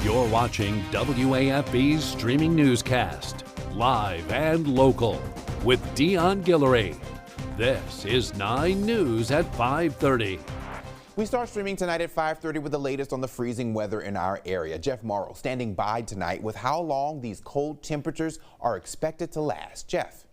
You're watching WAFB's streaming newscast, live and local, with Dion Guillory. This is 9 News at 5:30. We start streaming tonight at 5:30 with the latest on the freezing weather in our area. Jeff Morrow standing by tonight with how long these cold temperatures are expected to last. Jeff.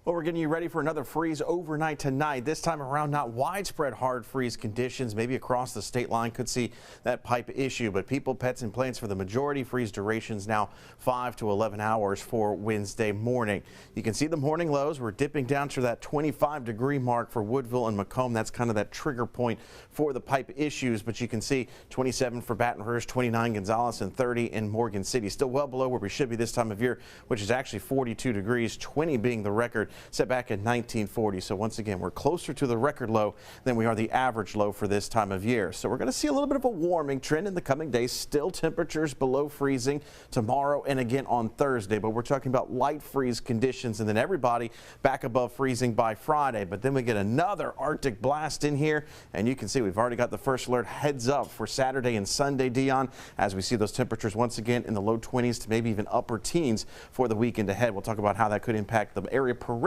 Well, we're getting you ready for another freeze overnight tonight. This time around, not widespread hard freeze conditions. Maybe across the state line could see that pipe issue, but people, pets, and plants for the majority. Freeze durations now 5 to 11 hours for Wednesday morning. You can see the morning lows. We're dipping down to that 25-degree mark for Woodville and Macomb. That's kind of that trigger point for the pipe issues, but you can see 27 for Baton Rouge, 29 Gonzales, and 30 in Morgan City. Still well below where we should be this time of year, which is actually 42 degrees, 20 being the record set back in 1940. So once again, we're closer to the record low than we are the average low for this time of year. So we're going to see a little bit of a warming trend in the coming days. Still temperatures below freezing tomorrow and again on Thursday, but we're talking about light freeze conditions, and then everybody back above freezing by Friday. But then we get another Arctic blast in here, and you can see we've already got the first alert heads up for Saturday and Sunday, Dion, as we see those temperatures once again in the low 20s to maybe even upper teens for the weekend ahead. We'll talk about how that could impact the area parades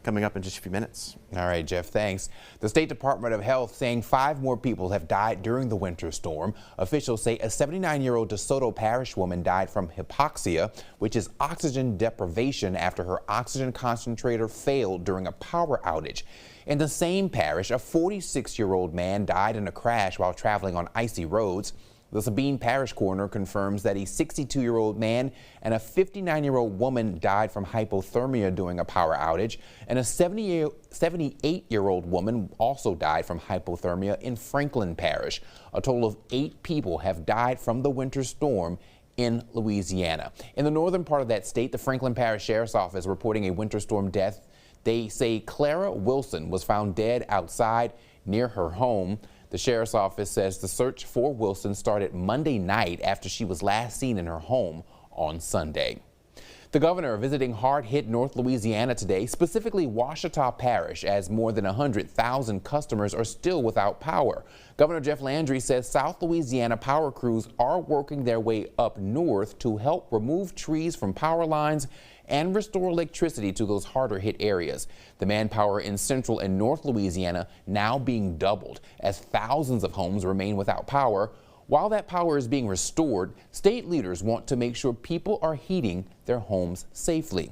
coming up in just a few minutes. All right, Jeff, thanks. The State Department of Health saying 5 more people have died during the winter storm. Officials say a 79-year-old DeSoto Parish woman died from hypoxia, which is oxygen deprivation after her oxygen concentrator failed during a power outage. In the same parish, a 46-year-old man died in a crash while traveling on icy roads. The Sabine Parish coroner confirms that a 62-year-old man and a 59-year-old woman died from hypothermia during a power outage, and a 78-year-old woman also died from hypothermia in Franklin Parish. A total of 8 people have died from the winter storm in Louisiana. In the northern part of that state, the Franklin Parish Sheriff's Office reporting a winter storm death. They say Clara Wilson was found dead outside near her home. The Sheriff's Office says the search for Wilson started Monday night after she was last seen in her home on Sunday. The governor visiting hard-hit North Louisiana today, specifically Ouachita Parish, as more than 100,000 customers are still without power. Governor Jeff Landry says South Louisiana power crews are working their way up north to help remove trees from power lines and restore electricity to those harder hit areas. The manpower in central and north Louisiana now being doubled as thousands of homes remain without power. While that power is being restored, state leaders want to make sure people are heating their homes safely.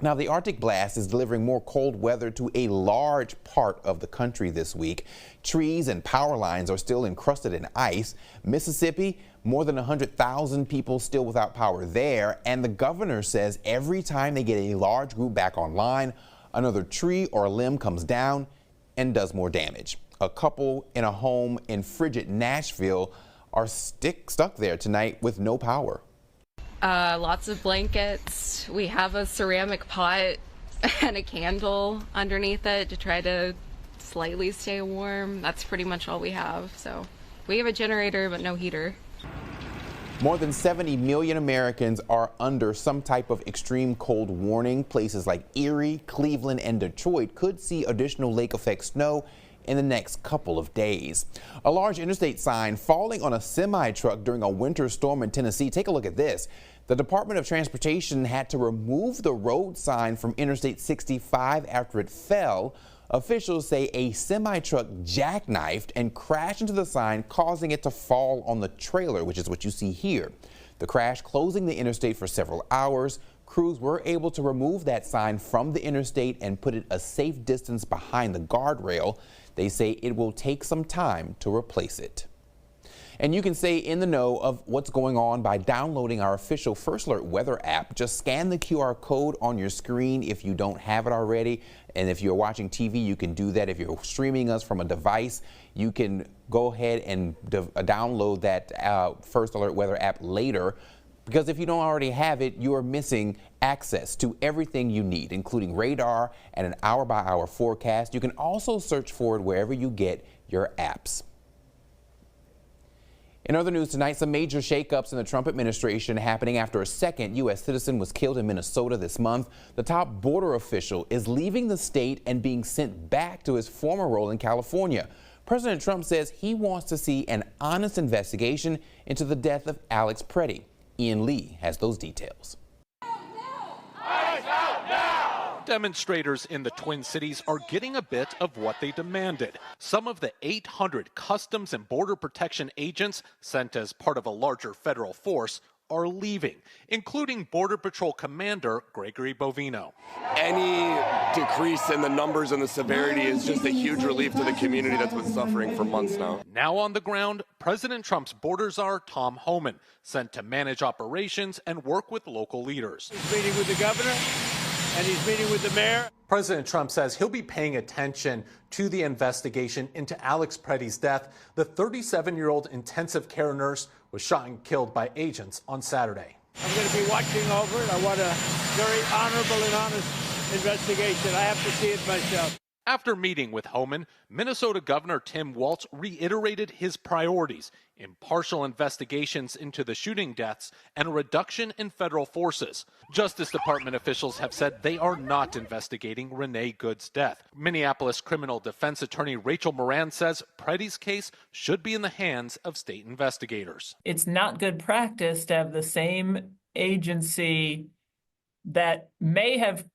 Now, the Arctic blast is delivering more cold weather to a large part of the country this week. Trees and power lines are still encrusted in ice. Mississippi, more than 100,000 people still without power there. And the governor says every time they get a large group back online, another tree or limb comes down and does more damage. A couple in a home in frigid Nashville are stuck there tonight with no power. Lots of blankets. We have a ceramic pot and a candle underneath it to try to slightly stay warm. That's pretty much all we have. So we have a generator, but no heater. More than 70 million Americans are under some type of extreme cold warning. Places like Erie, Cleveland, and Detroit could see additional lake effect snow in the next couple of days. A large interstate sign falling on a semi-truck during a winter storm in Tennessee. Take a look at this. The Department of Transportation had to remove the road sign from Interstate 65 after it fell. Officials say a semi-truck jackknifed and crashed into the sign, causing it to fall on the trailer, which is what you see here. The crash closing the interstate for several hours. Crews were able to remove that sign from the interstate and put it a safe distance behind the guardrail. They say it will take some time to replace it. And you can stay in the know of what's going on by downloading our official First Alert weather app. Just scan the QR code on your screen if you don't have it already. And if you're watching TV, you can do that. If you're streaming us from a device, you can go ahead and download that First Alert weather app later. Because if you don't already have it, you are missing access to everything you need, including radar and an hour-by-hour forecast. You can also search for it wherever you get your apps. In other news tonight, some major shakeups in the Trump administration happening after a second U.S. citizen was killed in Minnesota this month. The top border official is leaving the state and being sent back to his former role in California. President Trump says he wants to see an honest investigation into the death of Alex Preddy. Ian Lee has those details. Demonstrators in the Twin Cities are getting a bit of what they demanded. Some of the 800 Customs and Border Protection agents sent as part of a larger federal force are leaving, including Border Patrol Commander Gregory Bovino. Any decrease in the numbers and the severity is just a huge relief to the community that's been suffering for months now. Now on the ground, President Trump's border czar, Tom Homan, sent to manage operations and work with local leaders. He's meeting with the governor and he's meeting with the mayor. President Trump says he'll be paying attention to the investigation into Alex Preddy's death. The 37-year-old intensive care nurse was shot and killed by agents on Saturday. I'm going to be watching over it. I want a very honorable and honest investigation. I have to see it myself. After meeting with Homan, Minnesota Governor Tim Walz reiterated his priorities: impartial investigations into the shooting deaths and a reduction in federal forces. Justice Department officials have said they are not investigating Renee Good's death. Minneapolis criminal defense attorney Rachel Moran says Preddy's case should be in the hands of state investigators. It's not good practice to have the same agency that may have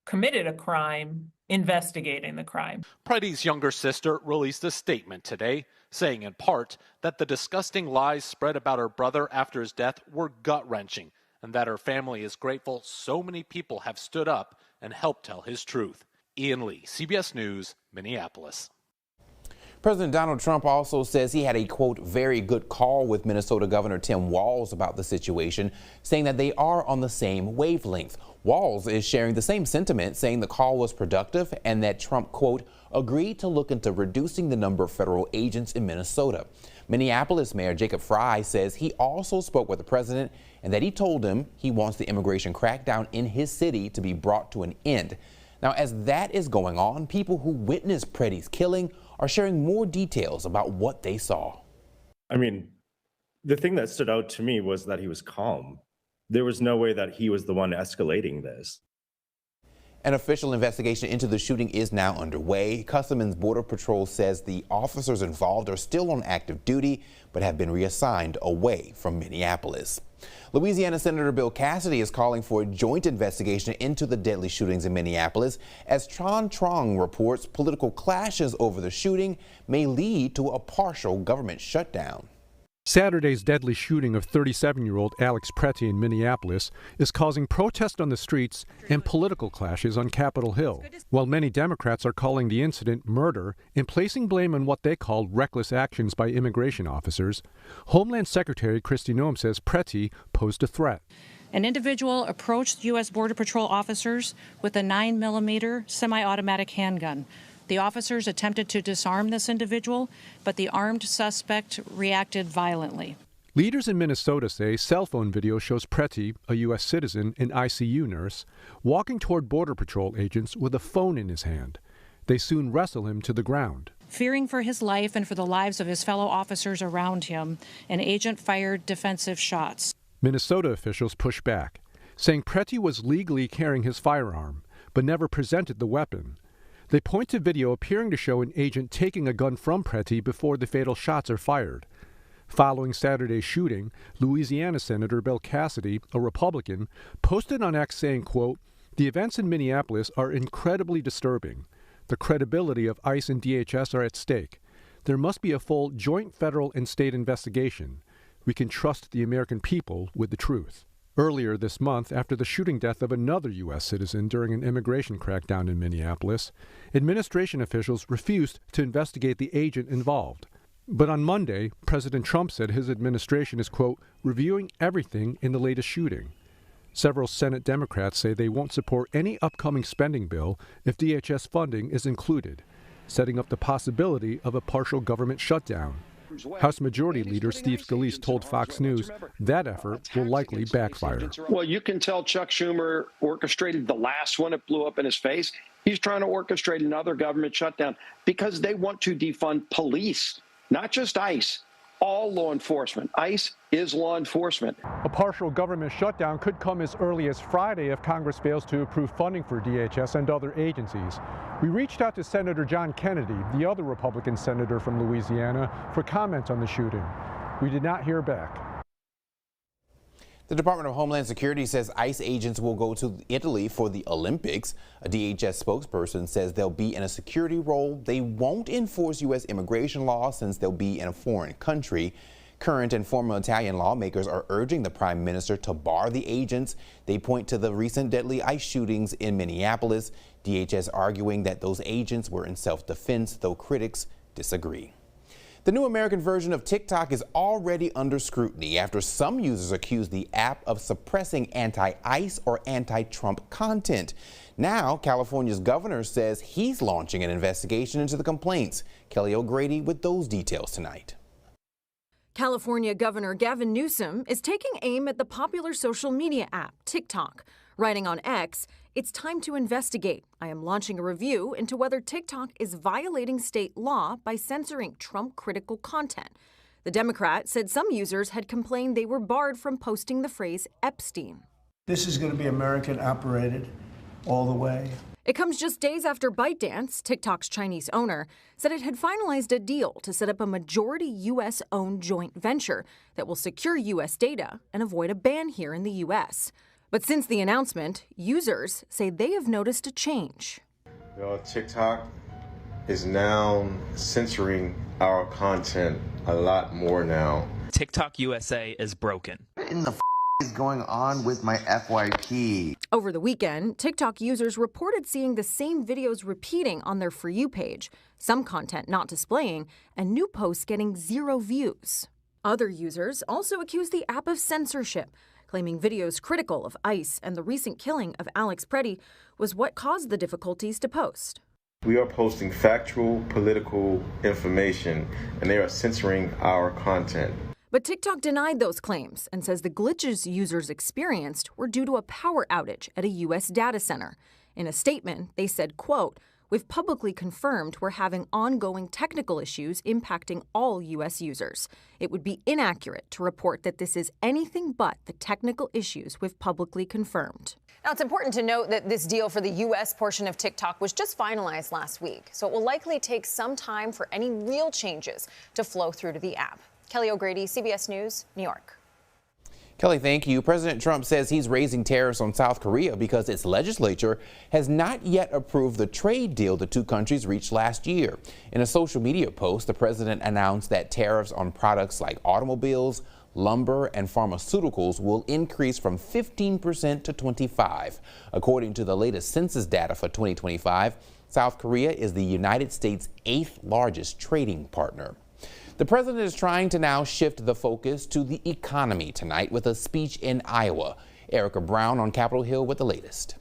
committed a crime investigating the crime. Preddy's younger sister released a statement today, saying in part that the disgusting lies spread about her brother after his death were gut-wrenching, and that her family is grateful so many people have stood up and helped tell his truth. Ian Lee, CBS News, Minneapolis. President Donald Trump also says he had a, quote, very good call with Minnesota Governor Tim Walz about the situation, saying that they are on the same wavelength. Walz is sharing the same sentiment, saying the call was productive and that Trump, quote, agreed to look into reducing the number of federal agents in Minnesota. Minneapolis Mayor Jacob Frey says he also spoke with the president and that he told him he wants the immigration crackdown in his city to be brought to an end. Now, as that is going on, people who witnessed Preddy's killing are sharing more details about what they saw. I mean, the thing that stood out to me was that he was calm. There was no way that he was the one escalating this. An official investigation into the shooting is now underway. Customs and Border Patrol says the officers involved are still on active duty, but have been reassigned away from Minneapolis. Louisiana Senator Bill Cassidy is calling for a joint investigation into the deadly shootings in Minneapolis. As Tron Trong reports, political clashes over the shooting may lead to a partial government shutdown. Saturday's deadly shooting of 37-year-old Alex Preddy in Minneapolis is causing protests on the streets and political clashes on Capitol Hill. While many Democrats are calling the incident murder and placing blame on what they call reckless actions by immigration officers, Homeland Secretary Kristi Noem says Preddy posed a threat. An individual approached U.S. Border Patrol officers with a 9mm semi-automatic handgun. The officers attempted to disarm this individual, but the armed suspect reacted violently. Leaders in Minnesota say cell phone video shows Preddy, a U.S. citizen and ICU nurse, walking toward Border Patrol agents with a phone in his hand. They soon wrestle him to the ground. Fearing for his life and for the lives of his fellow officers around him, an agent fired defensive shots. Minnesota officials push back, saying Preddy was legally carrying his firearm, but never presented the weapon. They point to video appearing to show an agent taking a gun from Preddy before the fatal shots are fired. Following Saturday's shooting, Louisiana Senator Bill Cassidy, a Republican, posted on X saying, quote, "The events in Minneapolis are incredibly disturbing. The credibility of ICE and DHS are at stake. There must be a full joint federal and state investigation. We can trust the American people with the truth." Earlier this month, after the shooting death of another U.S. citizen during an immigration crackdown in Minneapolis, administration officials refused to investigate the agent involved. But on Monday, President Trump said his administration is, quote, reviewing everything in the latest shooting. Several Senate Democrats say they won't support any upcoming spending bill if DHS funding is included, setting up the possibility of a partial government shutdown. House Majority Leader Steve Scalise told Fox News that effort will likely backfire. Well, you can tell Chuck Schumer orchestrated the last one. It blew up in his face. He's trying to orchestrate another government shutdown because they want to defund police, not just ICE, all law enforcement. ICE is law enforcement. A partial government shutdown could come as early as Friday if Congress fails to approve funding for DHS and other agencies. We reached out to Senator John Kennedy, the other Republican senator from Louisiana, for comment on the shooting. We did not hear back. The Department of Homeland Security says ICE agents will go to Italy for the Olympics. A DHS spokesperson says they'll be in a security role. They won't enforce U.S. immigration law since they'll be in a foreign country. Current and former Italian lawmakers are urging the prime minister to bar the agents. They point to the recent deadly ICE shootings in Minneapolis. DHS arguing that those agents were in self-defense, though critics disagree. The new American version of TikTok is already under scrutiny after some users accuse the app of suppressing anti-ICE or anti-Trump content. Now, California's governor says he's launching an investigation into the complaints. Kelly O'Grady with those details tonight. California Governor Gavin Newsom is taking aim at the popular social media app, TikTok. Writing on X, "It's time to investigate. I am launching a review into whether TikTok is violating state law by censoring Trump-critical content." The Democrat said some users had complained they were barred from posting the phrase Epstein. This is going to be American operated all the way. It comes just days after ByteDance, TikTok's Chinese owner, said it had finalized a deal to set up a majority U.S.-owned joint venture that will secure U.S. data and avoid a ban here in the U.S. But since the announcement, users say they have noticed a change. TikTok is now censoring our content a lot more now. TikTok USA is broken. What in the is going on with my FYP? Over the weekend, TikTok users reported seeing the same videos repeating on their For You page, some content not displaying, and new posts getting 0 views. Other users also accused the app of censorship, claiming videos critical of ICE and the recent killing of Alex Preddy was what caused the difficulties to post. We are posting factual, political information, and they are censoring our content. But TikTok denied those claims and says the glitches users experienced were due to a power outage at a U.S. data center. In a statement, they said, quote, "We've publicly confirmed we're having ongoing technical issues impacting all U.S. users. It would be inaccurate to report that this is anything but the technical issues we've publicly confirmed." Now, it's important to note that this deal for the U.S. portion of TikTok was just finalized last week, so it will likely take some time for any real changes to flow through to the app. Kelly O'Grady, CBS News, New York. Kelly, thank you. President Trump says he's raising tariffs on South Korea because its legislature has not yet approved the trade deal the two countries reached last year. In a social media post, the president announced that tariffs on products like automobiles, lumber, and pharmaceuticals will increase from 15% to 25%. According to the latest census data for 2025, South Korea is the United States' 8th largest trading partner. The president is trying to now shift the focus to the economy tonight with a speech in Iowa. Erica Brown on Capitol Hill with the latest.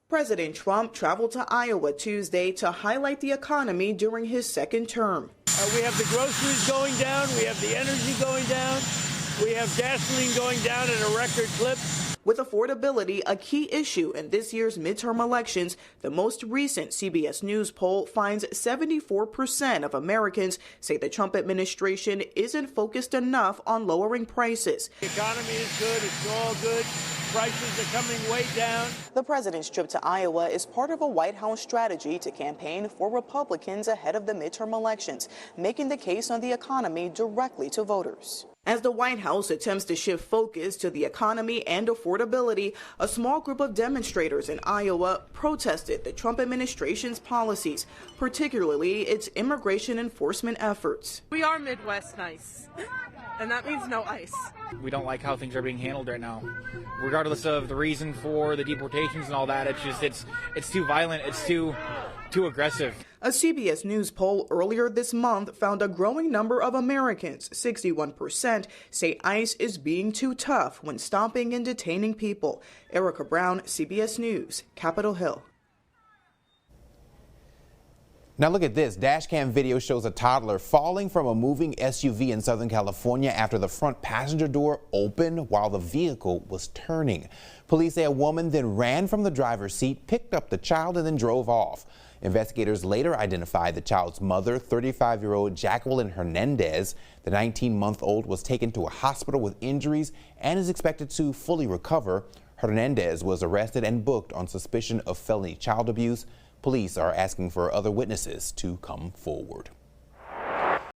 President Trump traveled to Iowa Tuesday to highlight the economy during his second term. We have the groceries going down. We have the energy going down. We have gasoline going down at a record clip. With affordability a key issue in this year's midterm elections, the most recent CBS News poll finds 74% of Americans say the Trump administration isn't focused enough on lowering prices. The economy is good. It's all good. Prices are coming way down. The president's trip to Iowa is part of a White House strategy to campaign for Republicans ahead of the midterm elections, making the case on the economy directly to voters. As the White House attempts to shift focus to the economy and affordability, a small group of demonstrators in Iowa protested the Trump administration's policies, particularly its immigration enforcement efforts. We are Midwest nice, and that means no ICE. We don't like how things are being handled right now. Regardless of the reason for the deportations and all that, it's too violent, it's too aggressive. A CBS News poll earlier this month found a growing number of Americans, 61%, say ICE is being too tough when stopping and detaining people. Erica Brown, CBS News, Capitol Hill. Now look at this. Dashcam video shows a toddler falling from a moving SUV in Southern California after the front passenger door opened while the vehicle was turning. Police say a woman then ran from the driver's seat, picked up the child, and then drove off. Investigators later identified the child's mother, 35-year-old Jacqueline Hernandez. The 19-month-old was taken to a hospital with injuries and is expected to fully recover. Hernandez was arrested and booked on suspicion of felony child abuse. Police are asking for other witnesses to come forward.